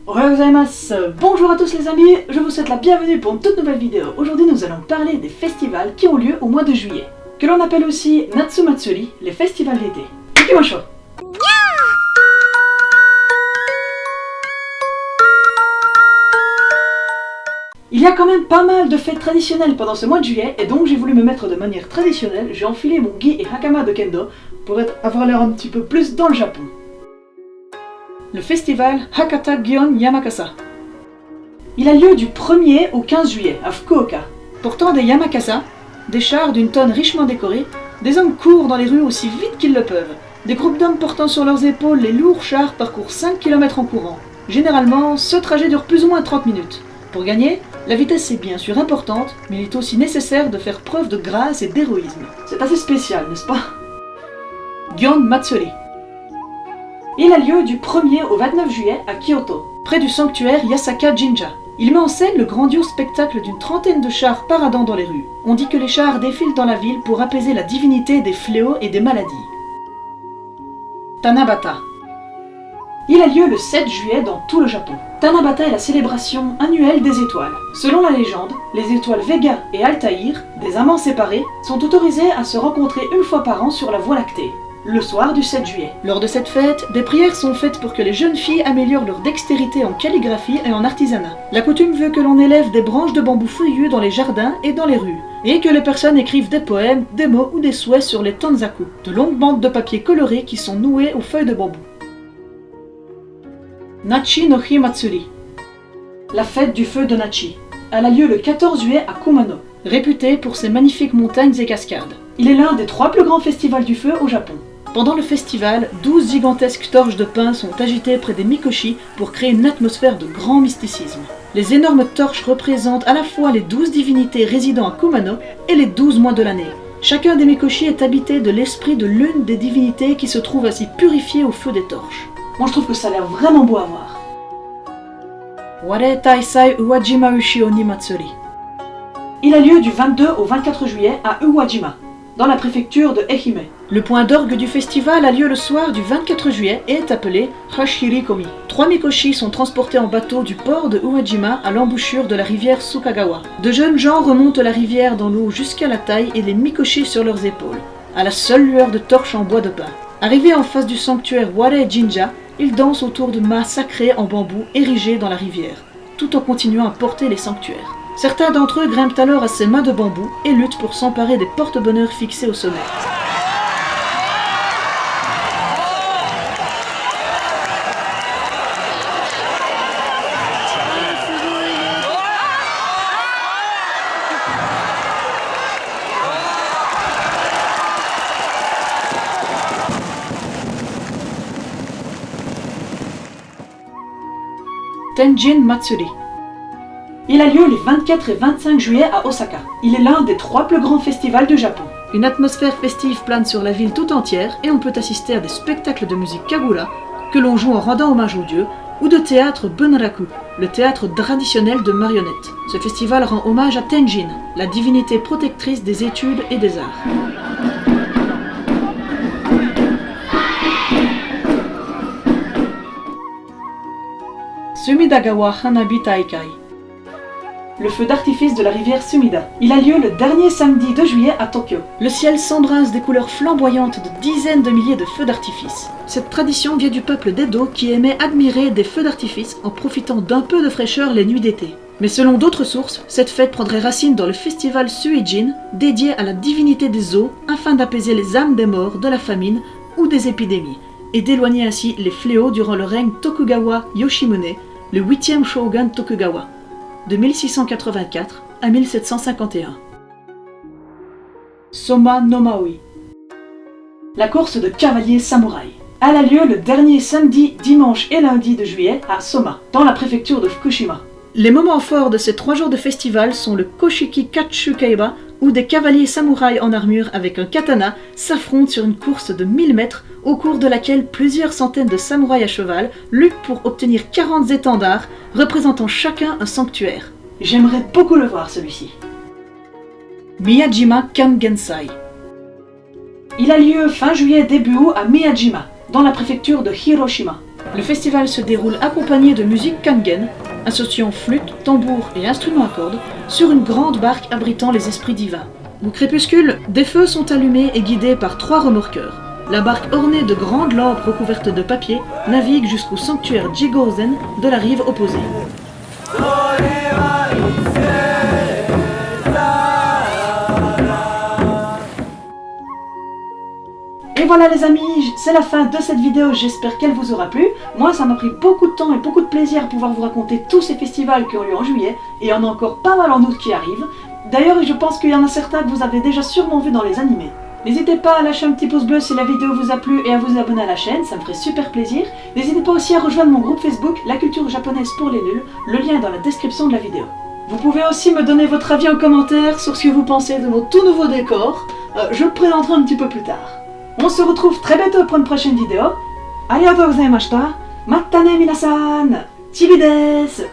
Ohayou gozaimasu. Bonjour à tous les amis, je vous souhaite la bienvenue pour une toute nouvelle vidéo. Aujourd'hui nous allons parler des festivals qui ont lieu au mois de juillet, que l'on appelle aussi Natsu Matsuri, les festivals d'été. Ikimashou. Il y a quand même pas mal de fêtes traditionnelles pendant ce mois de juillet, et donc j'ai voulu me mettre de manière traditionnelle. J'ai enfilé mon gi et hakama de kendo pour avoir l'air un petit peu plus dans le Japon. Le festival Hakata Gion Yamakasa. Il a lieu du 1er au 15 juillet à Fukuoka. Portant des yamakasa, des chars d'une tonne richement décorés, des hommes courent dans les rues aussi vite qu'ils le peuvent. Des groupes d'hommes portant sur leurs épaules les lourds chars parcourent 5 km en courant. Généralement, ce trajet dure plus ou moins 30 minutes. Pour gagner, la vitesse est bien sûr importante, mais il est aussi nécessaire de faire preuve de grâce et d'héroïsme. C'est assez spécial, n'est-ce pas? Gion Matsuri. Il a lieu du 1er au 29 juillet à Kyoto, près du sanctuaire Yasaka Jinja. Il met en scène le grandiose spectacle d'une trentaine de chars paradant dans les rues. On dit que les chars défilent dans la ville pour apaiser la divinité des fléaux et des maladies. Tanabata. Il a lieu le 7 juillet dans tout le Japon. Tanabata est la célébration annuelle des étoiles. Selon la légende, les étoiles Vega et Altaïr, des amants séparés, sont autorisées à se rencontrer une fois par an sur la Voie lactée, le soir du 7 juillet. Lors de cette fête, des prières sont faites pour que les jeunes filles améliorent leur dextérité en calligraphie et en artisanat. La coutume veut que l'on élève des branches de bambou feuillues dans les jardins et dans les rues, et que les personnes écrivent des poèmes, des mots ou des souhaits sur les tanzaku, de longues bandes de papier colorées qui sont nouées aux feuilles de bambou. Nachi no Hi Matsuri. La fête du feu de Nachi. Elle a lieu le 14 juillet à Kumano, réputée pour ses magnifiques montagnes et cascades. Il est l'un des 3 plus grands festivals du feu au Japon. Pendant le festival, 12 gigantesques torches de pin sont agitées près des mikoshi pour créer une atmosphère de grand mysticisme. Les énormes torches représentent à la fois les 12 divinités résidant à Kumano et les 12 mois de l'année. Chacun des mikoshi est habité de l'esprit de l'une des divinités qui se trouve ainsi purifiée au feu des torches. Moi je trouve que ça a l'air vraiment beau à voir. Ware Taisai Uwajima Ushi Oni Matsuri. Il a lieu du 22 au 24 juillet à Uwajima, dans la préfecture de Ehime. Le point d'orgue du festival a lieu le soir du 24 juillet et est appelé Hashirikomi. 3 mikoshi sont transportés en bateau du port de Uwajima à l'embouchure de la rivière Sukagawa. De jeunes gens remontent la rivière dans l'eau jusqu'à la taille et les mikoshi sur leurs épaules, à la seule lueur de torches en bois de pin. Arrivés en face du sanctuaire Ware Jinja, ils dansent autour de mâts sacrés en bambou érigés dans la rivière, tout en continuant à porter les sanctuaires. Certains d'entre eux grimpent alors à ces mâts de bambou et luttent pour s'emparer des porte-bonheur fixés au sommet. Tenjin Matsuri. Il a lieu les 24 et 25 juillet à Osaka. Il est l'un des 3 plus grands festivals du Japon. Une atmosphère festive plane sur la ville tout entière et on peut assister à des spectacles de musique kagura que l'on joue en rendant hommage aux dieux, ou de théâtre bunraku, le théâtre traditionnel de marionnettes. Ce festival rend hommage à Tenjin, la divinité protectrice des études et des arts. Sumidagawa Hanabi Taikai. Le feu d'artifice de la rivière Sumida. Il a lieu le dernier samedi de juillet à Tokyo. Le ciel s'embrase des couleurs flamboyantes de dizaines de milliers de feux d'artifice. Cette tradition vient du peuple d'Edo qui aimait admirer des feux d'artifice en profitant d'un peu de fraîcheur les nuits d'été. Mais selon d'autres sources, cette fête prendrait racine dans le festival Suijin, dédié à la divinité des eaux, afin d'apaiser les âmes des morts, de la famine ou des épidémies, et d'éloigner ainsi les fléaux durant le règne Tokugawa Yoshimune, le 8e shogun Tokugawa, de 1684 à 1751. Soma no Maui. La course de cavaliers samouraïs. Elle a lieu le dernier samedi, dimanche et lundi de juillet à Soma, dans la préfecture de Fukushima. Les moments forts de ces 3 jours de festival sont le Koshiki Katsu Kaiba, où des cavaliers samouraïs en armure avec un katana s'affrontent sur une course de 1000 mètres, au cours de laquelle plusieurs centaines de samouraïs à cheval luttent pour obtenir 40 étendards, représentant chacun un sanctuaire. J'aimerais beaucoup le voir celui-ci. Miyajima Kangensai. Il a lieu fin juillet début août à Miyajima, dans la préfecture de Hiroshima. Le festival se déroule accompagné de musique kangen, associant flûte, tambour et instruments à cordes, sur une grande barque abritant les esprits divins. Au crépuscule, des feux sont allumés et guidés par 3 remorqueurs. La barque ornée de grandes lampes recouvertes de papier navigue jusqu'au sanctuaire Jigōzen de la rive opposée. Et voilà les amis, c'est la fin de cette vidéo, j'espère qu'elle vous aura plu. Moi ça m'a pris beaucoup de temps et beaucoup de plaisir à pouvoir vous raconter tous ces festivals qui ont lieu en juillet, et il y en a encore pas mal en août qui arrivent. D'ailleurs je pense qu'il y en a certains que vous avez déjà sûrement vu dans les animés. N'hésitez pas à lâcher un petit pouce bleu si la vidéo vous a plu et à vous abonner à la chaîne, ça me ferait super plaisir. N'hésitez pas aussi à rejoindre mon groupe Facebook, La Culture Japonaise pour les Nuls, le lien est dans la description de la vidéo. Vous pouvez aussi me donner votre avis en commentaire sur ce que vous pensez de mon tout nouveau décor, je le présenterai un petit peu plus tard. On se retrouve très bientôt pour une prochaine vidéo. Arigatou gozaimashita. Mata ne minasan. Chibi desu.